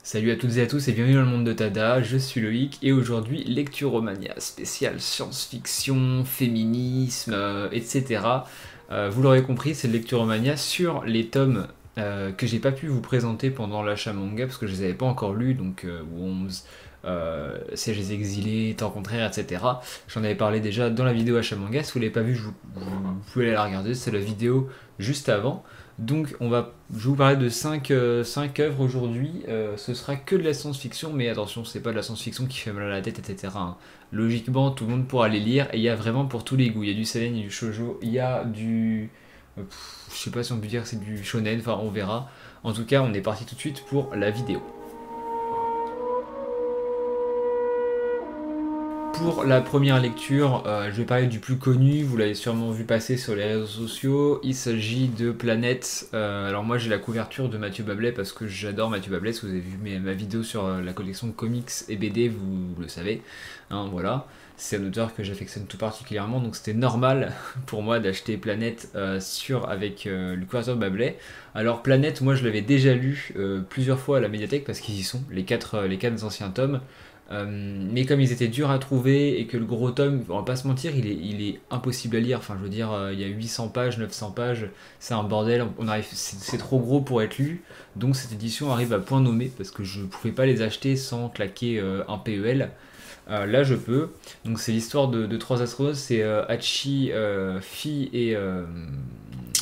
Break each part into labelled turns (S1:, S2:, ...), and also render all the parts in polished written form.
S1: Salut à toutes et à tous et bienvenue dans le monde de Tada, je suis Loïc et aujourd'hui Lecturomania spéciale science-fiction, féminisme, etc. Vous l'aurez compris, c'est Lecturomania sur les tomes que j'ai pas pu vous présenter pendant l'achat manga parce que je les avais pas encore lus, donc Worms, Sièges des exilés, Temps contraire, etc. J'en avais parlé déjà dans la vidéo achat manga, si vous l'avez pas vu, vous pouvez aller la regarder, c'est la vidéo juste avant. Donc je vais vous parler de 5 œuvres aujourd'hui. Ce sera que de la science-fiction, mais attention, c'est pas de la science-fiction qui fait mal à la tête, etc. hein. Logiquement, tout le monde pourra les lire, et il y a vraiment pour tous les goûts. Il y a du seinen, il y a du shoujo, il y a du... je sais pas si on peut dire que c'est du shonen, enfin on verra. En tout cas, on est parti tout de suite pour la vidéo. Pour la première lecture, je vais parler du plus connu, vous l'avez sûrement vu passer sur les réseaux sociaux, il s'agit de Planète. Alors moi j'ai la couverture de Mathieu Bablet parce que j'adore Mathieu Bablet, si vous avez vu ma vidéo sur la collection de comics et BD, vous le savez, hein, voilà. C'est un auteur que j'affectionne tout particulièrement, donc c'était normal pour moi d'acheter Planète avec le couverture de Bablet. Alors Planète, moi je l'avais déjà lu plusieurs fois à la médiathèque parce qu'ils y sont, les quatre anciens tomes. Mais comme ils étaient durs à trouver et que le gros tome, on va pas se mentir, il est impossible à lire. Enfin, je veux dire, il y a 800 pages, 900 pages, c'est un bordel. C'est trop gros pour être lu. Donc cette édition arrive à point nommé parce que je pouvais pas les acheter sans claquer un PEL. Là, je peux. Donc c'est l'histoire de trois astronautes, c'est Hachi, Fi et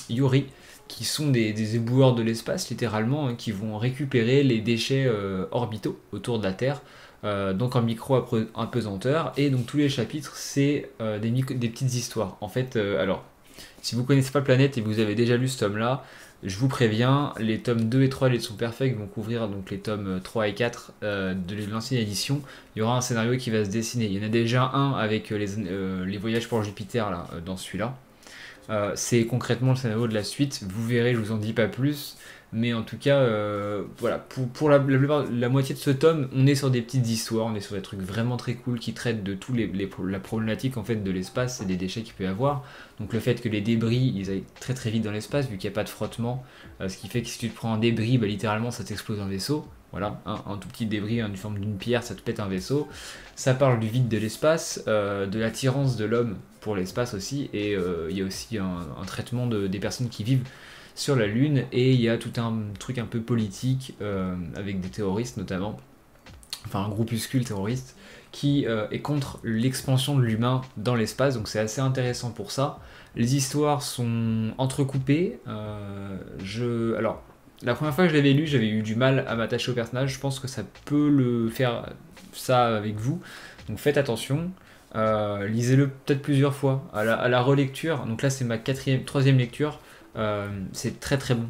S1: Yuri, qui sont des éboueurs de l'espace, littéralement, hein, qui vont récupérer les déchets orbitaux autour de la Terre, donc en micro-apesanteur. Et donc tous les chapitres, c'est des petites histoires. En fait, alors, si vous connaissez pas Planète et vous avez déjà lu ce tome-là, je vous préviens, les tomes 2 et 3 les sont perfects vont couvrir donc les tomes 3 et 4 de l'ancienne édition. Il y aura un scénario qui va se dessiner. Il y en a déjà un avec les voyages pour Jupiter là, dans celui-là. C'est concrètement le scénario de la suite. Vous verrez, je vous en dis pas plus. Mais en tout cas, voilà, pour la moitié de ce tome, on est sur des petites histoires, on est sur des trucs vraiment très cool qui traitent de tout la problématique en fait de l'espace et des déchets qu'il peut y avoir. Donc le fait que les débris, ils aillent très très vite dans l'espace vu qu'il n'y a pas de frottement, ce qui fait que si tu te prends un débris, bah, littéralement ça t'explose un vaisseau. Voilà, un tout petit débris en forme d'une pierre, ça te pète un vaisseau. Ça parle du vide de l'espace, de l'attirance de l'homme pour l'espace aussi, et il y a aussi un traitement des personnes qui vivent sur la Lune, et il y a tout un truc un peu politique, avec des terroristes notamment, enfin un groupuscule terroriste, qui est contre l'expansion de l'humain dans l'espace, donc c'est assez intéressant pour ça. Les histoires sont entrecoupées, alors, la première fois que je l'avais lu, j'avais eu du mal à m'attacher au personnage, je pense que ça peut le faire ça avec vous, donc faites attention. Lisez-le peut-être plusieurs fois à la relecture. Donc là, c'est ma troisième lecture. C'est très très bon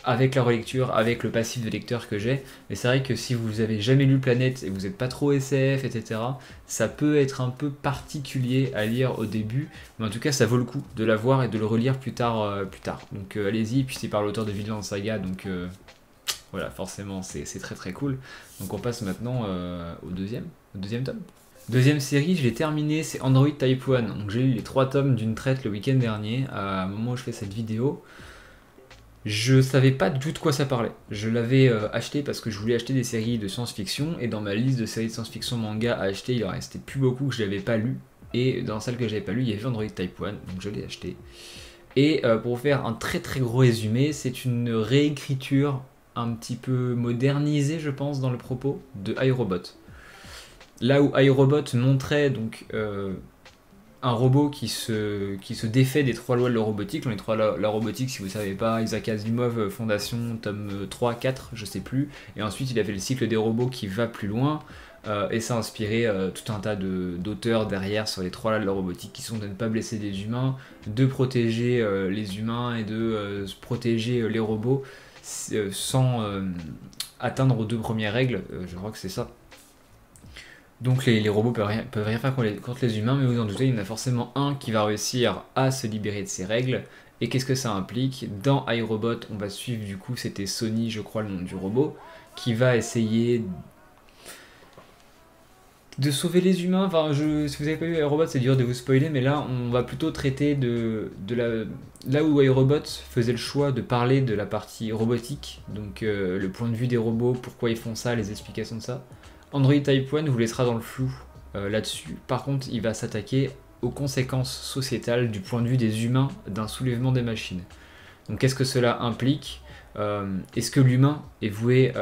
S1: avec la relecture, avec le passif de lecteur que j'ai. Mais c'est vrai que si vous avez jamais lu Planète et vous n'êtes pas trop SF, etc., ça peut être un peu particulier à lire au début. Mais en tout cas, ça vaut le coup de la voir et de le relire plus tard. Donc allez-y. Puis c'est par l'auteur de Vinland Saga, donc voilà, forcément, c'est très très cool. Donc on passe maintenant au deuxième tome. Deuxième série, je l'ai terminé, c'est Android Type 1. Donc j'ai lu les 3 tomes d'une traite le week-end dernier, à un moment où je fais cette vidéo. Je savais pas du tout de quoi ça parlait. Je l'avais acheté parce que je voulais acheter des séries de science-fiction, et dans ma liste de séries de science-fiction manga à acheter, il en restait plus beaucoup que je n'avais pas lu. Et dans celle que j'avais pas lu, il y avait Android Type 1, donc je l'ai acheté. Et pour vous faire un très très gros résumé, c'est une réécriture un petit peu modernisée, je pense, dans le propos, de iRobot. Là où iRobot montrait donc un robot qui se défait des 3 lois de la robotique. Les 3 lois de la robotique, si vous ne savez pas, Isaac Asimov, Fondation, tome 3, 4, je sais plus. Et ensuite, il a fait le cycle des robots qui va plus loin. Et ça a inspiré tout un tas d'auteurs derrière sur les 3 lois de la robotique qui sont de ne pas blesser des humains, de protéger les humains et de protéger les robots sans atteindre aux 2 premières règles. Je crois que c'est ça. Donc les robots peuvent rien faire contre les humains, mais vous en doutez, il y en a forcément un qui va réussir à se libérer de ces règles. Et qu'est-ce que ça implique? Dans iRobot, on va suivre du coup, c'était Sony, je crois, le nom du robot, qui va essayer de sauver les humains. Enfin, si vous avez pas vu iRobot, c'est dur de vous spoiler, mais là, on va plutôt traiter là où iRobot faisait le choix de parler de la partie robotique, donc le point de vue des robots, pourquoi ils font ça, les explications de ça. Android Type 1 vous laissera dans le flou là-dessus. Par contre, il va s'attaquer aux conséquences sociétales du point de vue des humains d'un soulèvement des machines. Donc, qu'est-ce que cela implique? Est-ce que l'humain est voué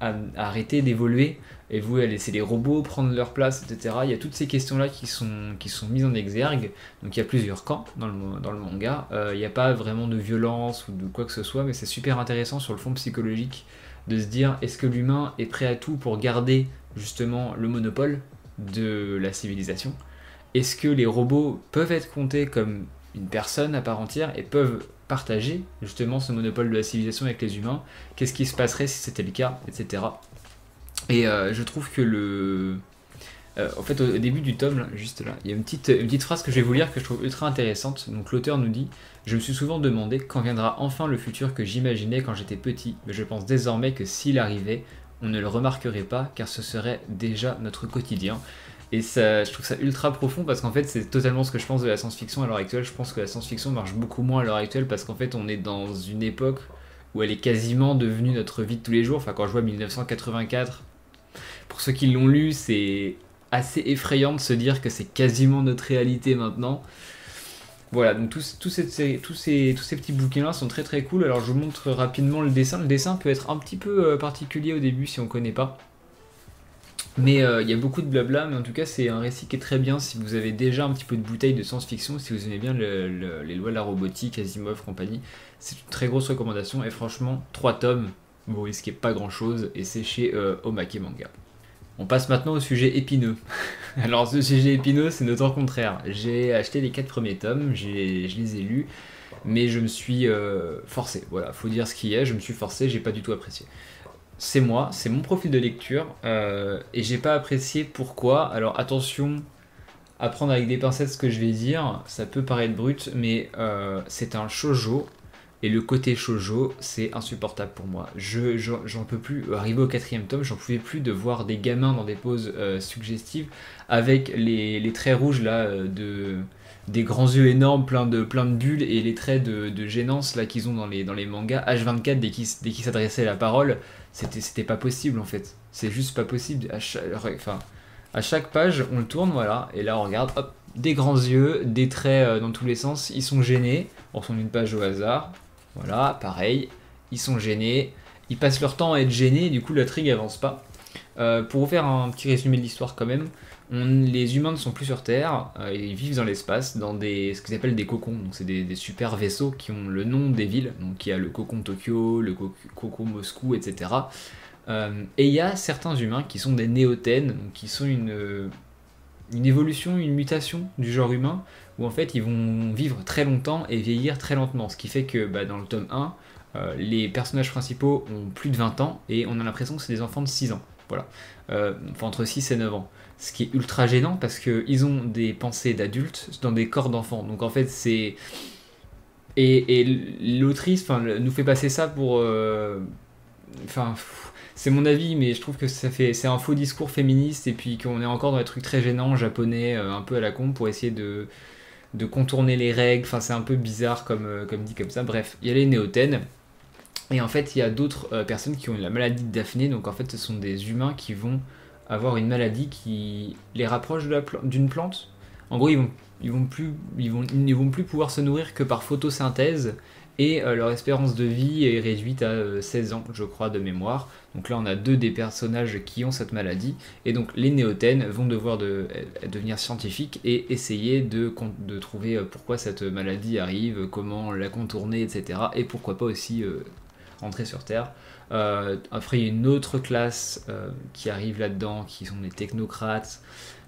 S1: à arrêter d'évoluer, est voué à laisser les robots prendre leur place, etc. Il y a toutes ces questions-là qui sont mises en exergue. Donc il y a plusieurs camps dans le manga. Il n'y a pas vraiment de violence ou de quoi que ce soit, mais c'est super intéressant sur le fond psychologique de se dire, est-ce que l'humain est prêt à tout pour garder justement le monopole de la civilisation? Est-ce que les robots peuvent être comptés comme une personne à part entière et peuvent partager justement ce monopole de la civilisation avec les humains? Qu'est-ce qui se passerait si c'était le cas, etc. Et je trouve que en fait, au début du tome, là, juste là, il y a une petite phrase que je vais vous lire que je trouve ultra intéressante. Donc l'auteur nous dit: Je me suis souvent demandé quand viendra enfin le futur que j'imaginais quand j'étais petit, mais je pense désormais que s'il arrivait, on ne le remarquerait pas car ce serait déjà notre quotidien. Et ça, je trouve ça ultra profond parce qu'en fait c'est totalement ce que je pense de la science-fiction à l'heure actuelle. Je pense que la science-fiction marche beaucoup moins à l'heure actuelle parce qu'en fait on est dans une époque où elle est quasiment devenue notre vie de tous les jours. Enfin, quand je vois 1984, pour ceux qui l'ont lu, c'est assez effrayant de se dire que c'est quasiment notre réalité maintenant. Voilà, donc tous ces petits bouquins là sont très très cool. Alors je vous montre rapidement le dessin. Le dessin peut être un petit peu particulier au début si on connaît pas. Mais il y a beaucoup de blabla, mais en tout cas c'est un récit qui est très bien si vous avez déjà un petit peu de bouteille de science-fiction, si vous aimez bien les lois de la robotique, Asimov, compagnie. C'est une très grosse recommandation et franchement 3 tomes, vous risquez pas grand chose et c'est chez Omake Manga. On passe maintenant au sujet épineux. Alors ce sujet épineux c'est notre contraire. J'ai acheté les 4 premiers tomes, je les ai lus, mais je me suis forcé, voilà, faut dire ce qu'il y a, je me suis forcé, j'ai pas du tout apprécié. C'est moi, c'est mon profil de lecture, et j'ai pas apprécié pourquoi. Alors attention à prendre avec des pincettes ce que je vais dire, ça peut paraître brut, mais c'est un shoujo, et le côté shoujo, c'est insupportable pour moi. J'en peux plus, arrivé au 4e tome, j'en pouvais plus de voir des gamins dans des poses suggestives, avec les traits rouges là, des grands yeux énormes, plein de bulles, et les traits de gênance là qu'ils ont dans les mangas, H24 dès qu'ils s'adressaient la parole. C'était pas possible en fait. C'est juste pas possible. À chaque page, on le tourne, voilà, et là on regarde, hop, des grands yeux, des traits dans tous les sens, ils sont gênés. On tourne une page au hasard, voilà, pareil, ils sont gênés, ils passent leur temps à être gênés, du coup l'intrigue avance pas. Pour vous faire un petit résumé de l'histoire quand même, les humains ne sont plus sur Terre, ils vivent dans l'espace, dans ce qu'ils appellent des cocons, donc c'est des super vaisseaux qui ont le nom des villes, donc il y a le cocon Tokyo, le cocon Moscou, etc. Et il y a certains humains qui sont des néothènes, donc qui sont une évolution, une mutation du genre humain, où en fait ils vont vivre très longtemps et vieillir très lentement, ce qui fait que dans le tome 1, les personnages principaux ont plus de 20 ans, et on a l'impression que c'est des enfants de 6 ans. Voilà. Enfin entre 6 et 9 ans. Ce qui est ultra gênant parce qu'ils ont des pensées d'adultes dans des corps d'enfants. Donc en fait c'est... Et l'autrice nous fait passer ça pour... c'est mon avis, mais je trouve que c'est un faux discours féministe et puis qu'on est encore dans des trucs très gênants japonais, un peu à la con, pour essayer de contourner les règles. Enfin c'est un peu bizarre comme dit comme ça. Bref, il y a les néothènes. Et en fait, il y a d'autres personnes qui ont la maladie de Daphné. Donc en fait, ce sont des humains qui vont avoir une maladie qui les rapproche d'une plante. En gros, ils vont plus pouvoir se nourrir que par photosynthèse. Et leur espérance de vie est réduite à 16 ans, je crois, de mémoire. Donc là, on a 2 des personnages qui ont cette maladie. Et donc les néothènes vont devoir devenir scientifiques et essayer de trouver pourquoi cette maladie arrive, comment la contourner, etc. Et pourquoi pas aussi... rentrer sur Terre. Après, il y a une autre classe qui arrive là-dedans, qui sont les technocrates.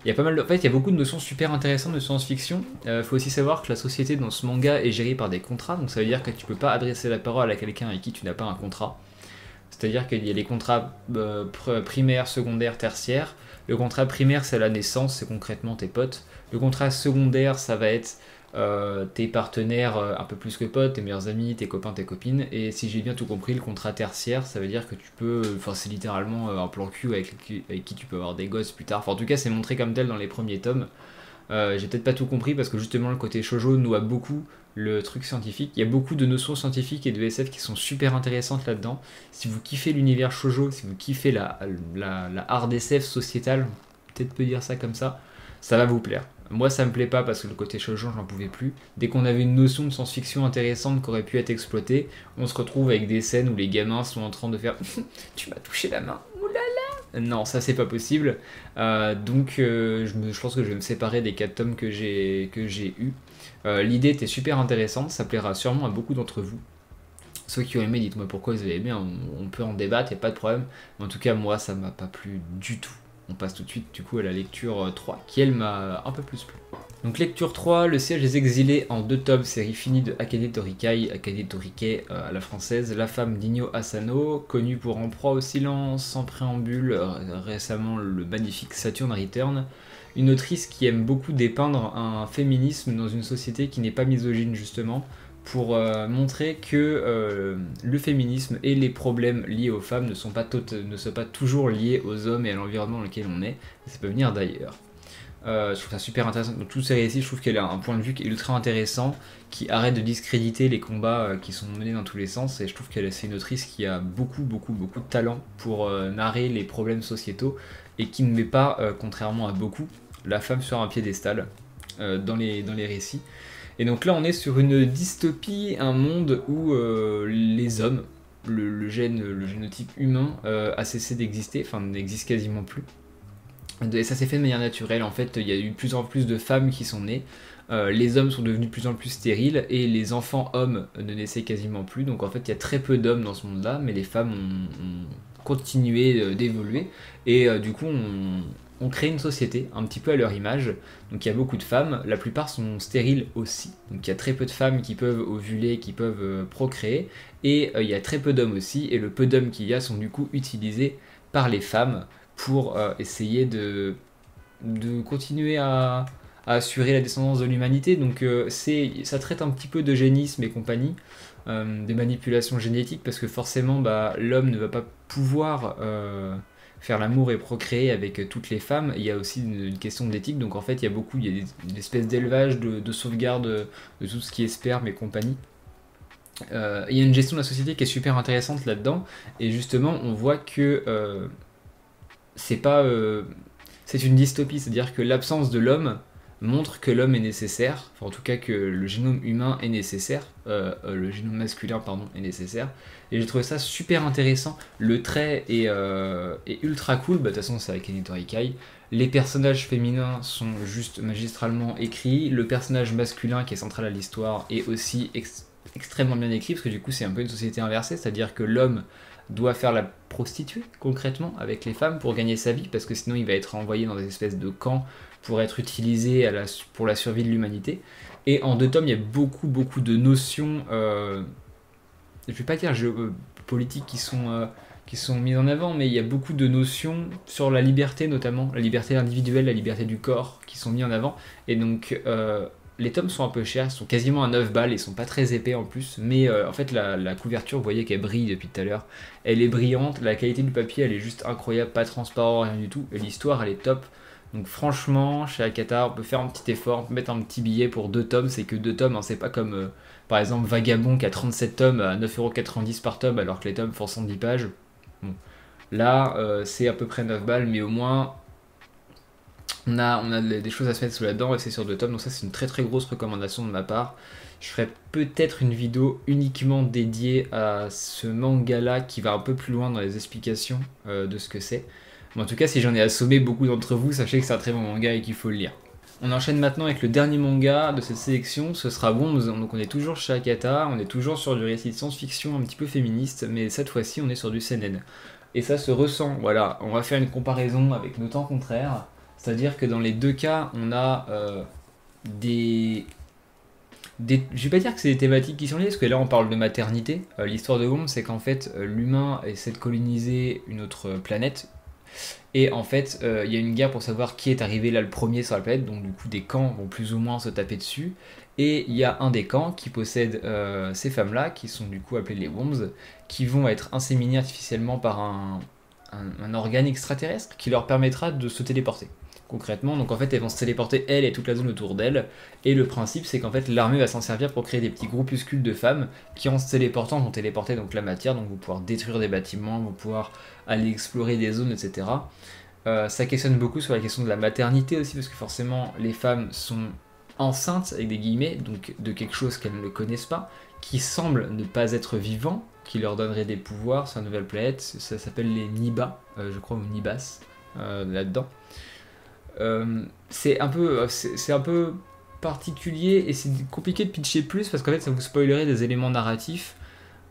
S1: Il y a pas mal en fait, il y a beaucoup de notions super intéressantes de science-fiction. Faut aussi savoir que la société dans ce manga est gérée par des contrats, donc ça veut dire que tu peux pas adresser la parole à quelqu'un avec qui tu n'as pas un contrat. C'est-à-dire qu'il y a les contrats primaires, secondaires, tertiaires. Le contrat primaire, c'est la naissance, c'est concrètement tes potes. Le contrat secondaire, ça va être tes partenaires un peu plus que potes, tes meilleurs amis, tes copains, tes copines. Et si j'ai bien tout compris, le contrat tertiaire, ça veut dire que tu peux, enfin c'est littéralement un plan cul avec qui tu peux avoir des gosses plus tard. Enfin en tout cas c'est montré comme tel dans les premiers tomes. J'ai peut-être pas tout compris parce que justement le côté shoujo noie beaucoup le truc scientifique. Il y a beaucoup de notions scientifiques et de SF qui sont super intéressantes là-dedans. Si vous kiffez l'univers shoujo, si vous kiffez la hard SF sociétale, peut-être peut dire ça comme ça va vous plaire. Moi ça me plaît pas parce que le côté shoujo j'en pouvais plus. Dès qu'on avait une notion de science-fiction intéressante qui aurait pu être exploitée, on se retrouve avec des scènes où les gamins sont en train de faire tu m'as touché la main, oulala. Non, ça c'est pas possible. Donc je pense que je vais me séparer des 4 tomes que j'ai eu. L'idée était super intéressante, ça plaira sûrement à beaucoup d'entre vous. Ceux qui ont aimé, dites-moi pourquoi vous avez aimé, on peut en débattre, y a pas de problème. Mais en tout cas, moi, ça m'a pas plu du tout. On passe tout de suite du coup à la lecture 3, qui elle m'a un peu plus plu. Donc lecture 3, Le siège des exilés en 2 tomes, série finie de Akane Torikai, Akane Torike à la française, la femme d'Inyo Asano, connue pour En proie au silence, Sans préambule, récemment le magnifique Saturn Return, une autrice qui aime beaucoup dépeindre un féminisme dans une société qui n'est pas misogyne justement, pour montrer que le féminisme et les problèmes liés aux femmes ne sont pas toujours liés aux hommes et à l'environnement dans lequel on est, ça peut venir d'ailleurs. Je trouve ça super intéressant. Dans tous ces récits, je trouve qu'elle a un point de vue qui est ultra intéressant, qui arrête de discréditer les combats qui sont menés dans tous les sens, et je trouve qu'elle c'est une autrice qui a beaucoup de talent pour narrer les problèmes sociétaux, et qui ne met pas, contrairement à beaucoup, la femme sur un piédestal dans les récits. Et donc là on est sur une dystopie, un monde où les hommes, le génotype humain a cessé d'exister, enfin n'existe quasiment plus. Et ça s'est fait de manière naturelle, en fait il y a eu de plus en plus de femmes qui sont nées, les hommes sont devenus de plus en plus stériles et les enfants hommes ne naissaient quasiment plus, donc en fait il y a très peu d'hommes dans ce monde là, mais les femmes ont continué d'évoluer et du coup on crée une société un petit peu à leur image. Donc il y a beaucoup de femmes, la plupart sont stériles aussi. Donc il y a très peu de femmes qui peuvent ovuler, qui peuvent procréer, et il y a très peu d'hommes aussi, et le peu d'hommes qu'il y a sont du coup utilisés par les femmes pour essayer de continuer à assurer la descendance de l'humanité. Donc ça traite un petit peu d'eugénisme et compagnie, des manipulations génétiques, parce que forcément l'homme ne va pas pouvoir faire l'amour et procréer avec toutes les femmes. Il y a aussi une question d'éthique, donc en fait il y a une espèce d'élevage, de sauvegarde de tout ce qui est sperme et compagnie. Il y a une gestion de la société qui est super intéressante là-dedans, et justement on voit que c'est une dystopie, c'est-à-dire que l'absence de l'homme montre que l'homme est nécessaire, enfin en tout cas que le génome humain est nécessaire, le génome masculin pardon est nécessaire, et j'ai trouvé ça super intéressant. Le trait est ultra cool, de toute façon c'est avec Akane Torikai. Les personnages féminins sont juste magistralement écrits, le personnage masculin qui est central à l'histoire est aussi extrêmement bien écrit, parce que du coup c'est un peu une société inversée, c'est-à-dire que l'homme doit faire la prostituée concrètement avec les femmes pour gagner sa vie, parce que sinon il va être envoyé dans des espèces de camps pour être utilisé pour la survie de l'humanité. Et en 2 tomes il y a beaucoup de notions, je vais pas dire politiques qui sont mises en avant, mais il y a beaucoup de notions sur la liberté, notamment la liberté individuelle, la liberté du corps qui sont mises en avant. Et donc les tomes sont un peu chers, ils sont quasiment à 9 balles, ils sont pas très épais en plus, mais en fait la couverture, vous voyez qu'elle brille depuis tout à l'heure, elle est brillante, la qualité du papier elle est juste incroyable, pas transparent, rien du tout, et l'histoire elle est top. Donc franchement, chez Akata, on peut faire un petit effort, on peut mettre un petit billet pour 2 tomes, c'est que 2 tomes, hein, c'est pas comme par exemple Vagabond qui a 37 tomes à 9,90€ par tome alors que les tomes font 110 pages. Bon. Là, c'est à peu près 9 balles, mais au moins on a des choses à se mettre sous la dent et c'est sur 2 tomes, donc ça c'est une très grosse recommandation de ma part. Je ferai peut-être une vidéo uniquement dédiée à ce manga là qui va un peu plus loin dans les explications de ce que c'est. Mais en tout cas si j'en ai assommé beaucoup d'entre vous, sachez que c'est un très bon manga et qu'il faut le lire. On enchaîne maintenant avec le dernier manga de cette sélection, ce sera Bonze. Donc on est toujours chez Akata, on est toujours sur du récit de science-fiction un petit peu féministe, mais cette fois-ci on est sur du seinen. Et ça se ressent, voilà, on va faire une comparaison avec nos temps contraires. C'est-à-dire que dans les 2 cas, on a je vais pas dire que c'est des thématiques qui sont liées, parce que là on parle de maternité. L'histoire de Gon, c'est qu'en fait l'humain essaie de coloniser une autre planète, Et en fait, il y a une guerre pour savoir qui est arrivé là le premier sur la planète, donc du coup des camps vont plus ou moins se taper dessus. Et il y a un des camps qui possède ces femmes-là, qui sont du coup appelées les Wombs, qui vont être inséminées artificiellement par un organe extraterrestre qui leur permettra de se téléporter. Concrètement, donc en fait elles vont se téléporter elles et toute la zone autour d'elles, et le principe c'est qu'en fait l'armée va s'en servir pour créer des petits groupuscules de femmes qui en se téléportant vont téléporter donc la matière, donc vous pouvoir détruire des bâtiments, vous pouvoir aller explorer des zones, etc. Ça questionne beaucoup sur la question de la maternité aussi, parce que forcément les femmes sont enceintes avec des guillemets, donc de quelque chose qu'elles ne connaissent pas, qui semble ne pas être vivant, qui leur donnerait des pouvoirs sur la nouvelle planète. Ça s'appelle les Niba, je crois, ou Nibas là-dedans. C'est un peu particulier et c'est compliqué de pitcher plus parce qu'en fait ça vous spoilerait des éléments narratifs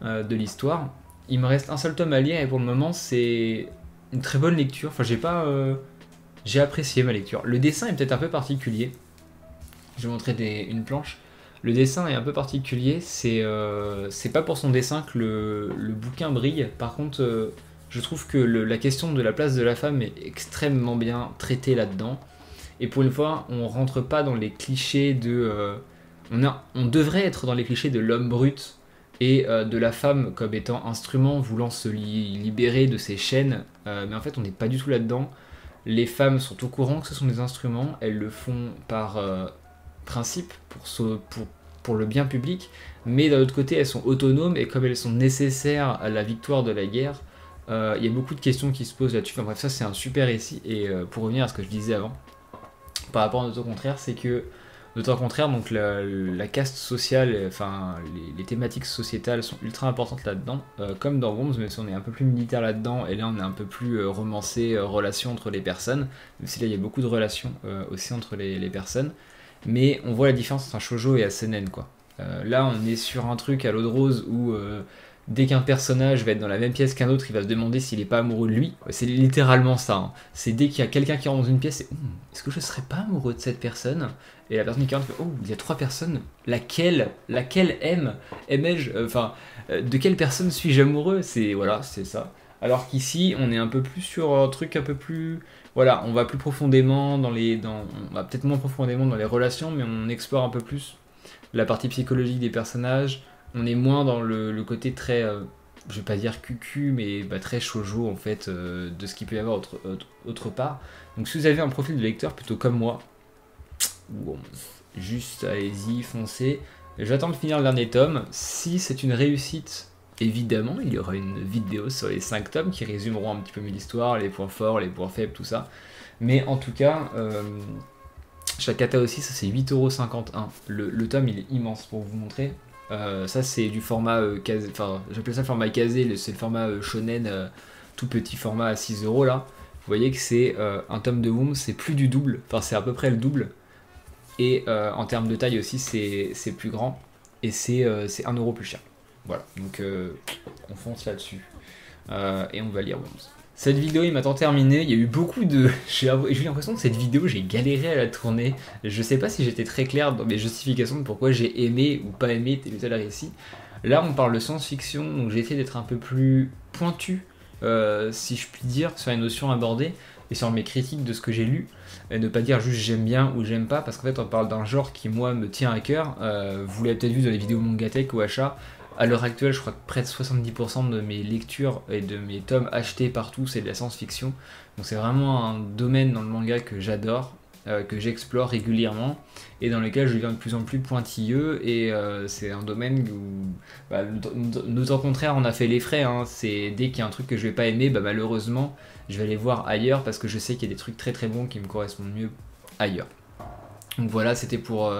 S1: de l'histoire. Il me reste un seul tome à lire et pour le moment c'est une très bonne lecture. Enfin j'ai apprécié ma lecture. Le dessin est peut-être un peu particulier. Je vais montrer une planche. Le dessin est un peu particulier. C'est pas pour son dessin que le bouquin brille. Par contre je trouve que la question de la place de la femme est extrêmement bien traitée là-dedans. Et pour une fois, on rentre pas dans les clichés de... on devrait être dans les clichés de l'homme brut et de la femme comme étant instrument voulant se libérer de ses chaînes. Mais en fait, on n'est pas du tout là-dedans. Les femmes sont au courant que ce sont des instruments. Elles le font par principe, pour le bien public. Mais d'un autre côté, elles sont autonomes et comme elles sont nécessaires à la victoire de la guerre, il y a beaucoup de questions qui se posent là-dessus. Enfin bref, ça c'est un super récit. Et pour revenir à ce que je disais avant, par rapport à Notre Contraire, c'est que Notre Contraire, donc la caste sociale, enfin les thématiques sociétales sont ultra importantes là-dedans, comme dans Worms, mais si on est un peu plus militaire là-dedans, et là on est un peu plus romancé, relations entre les personnes, même si là il y a beaucoup de relations aussi entre les personnes, mais on voit la différence entre un shoujo et un seinen, quoi. Là on est sur un truc à l'eau de rose où dès qu'un personnage va être dans la même pièce qu'un autre, il va se demander s'il est pas amoureux de lui. C'est littéralement ça. Hein. C'est dès qu'il y a quelqu'un qui rentre dans une pièce, c'est est-ce que je serais pas amoureux de cette personne? Et la personne qui rentre fait il y a 3 personnes. Laquelle aimais-je de quelle personne suis-je amoureux? C'est ça. Alors qu'ici, on est un peu plus sur un truc un peu plus voilà, on va plus profondément on va peut-être moins profondément dans les relations, mais on explore un peu plus la partie psychologique des personnages. On est moins dans le côté très, je vais pas dire cucu, mais très shoujo en fait, de ce qu'il peut y avoir autre part. Donc si vous avez un profil de lecteur plutôt comme moi, bon, juste allez-y, foncez. J'attends de finir le dernier tome. Si c'est une réussite, évidemment, il y aura une vidéo sur les 5 tomes qui résumeront un petit peu mieux l'histoire, les points forts, les points faibles, tout ça. Mais en tout cas, Shakata aussi, ça c'est 8,51€. Le tome il est immense pour vous montrer. Ça c'est du format casé, enfin j'appelle ça le format casé, c'est le format shonen, tout petit format à 6€ là. Vous voyez que c'est un tome de Woom, c'est plus du double, enfin c'est à peu près le double. Et en termes de taille aussi c'est plus grand. Et c'est 1€ plus cher. Voilà, donc on fonce là-dessus. Et on va lire Worms. Cette vidéo est maintenant terminée, il y a eu beaucoup de... J'ai eu l'impression que cette vidéo, j'ai galéré à la tourner. Je sais pas si j'étais très clair dans mes justifications de pourquoi j'ai aimé ou pas aimé tel ou tel récit. Là, on parle de science-fiction, donc j'ai essayé d'être un peu plus pointu, si je puis dire, sur les notions abordées et sur mes critiques de ce que j'ai lu. Et ne pas dire juste j'aime bien ou j'aime pas, parce qu'en fait, on parle d'un genre qui, moi, me tient à cœur. Vous l'avez peut-être vu dans les vidéos Mangatech ou Achat. À l'heure actuelle, je crois que près de 70% de mes lectures et de mes tomes achetés partout, c'est de la science-fiction. Donc c'est vraiment un domaine dans le manga que j'adore, que j'explore régulièrement et dans lequel je deviens de plus en plus pointilleux. Et c'est un domaine où, Notre Contraire, on a fait les frais. Hein. C'est dès qu'il y a un truc que je vais pas aimer, malheureusement, je vais aller voir ailleurs parce que je sais qu'il y a des trucs très très bons qui me correspondent mieux ailleurs. Donc voilà, c'était pour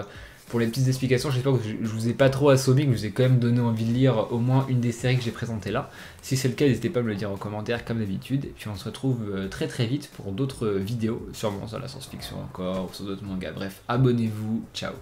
S1: les petites explications. J'espère que je vous ai pas trop assommé, que je vous ai quand même donné envie de lire au moins une des séries que j'ai présentées là. Si c'est le cas, n'hésitez pas à me le dire en commentaire comme d'habitude. Et puis on se retrouve très très vite pour d'autres vidéos, sûrement sur la science-fiction encore, ou sur d'autres mangas. Bref, abonnez-vous, ciao.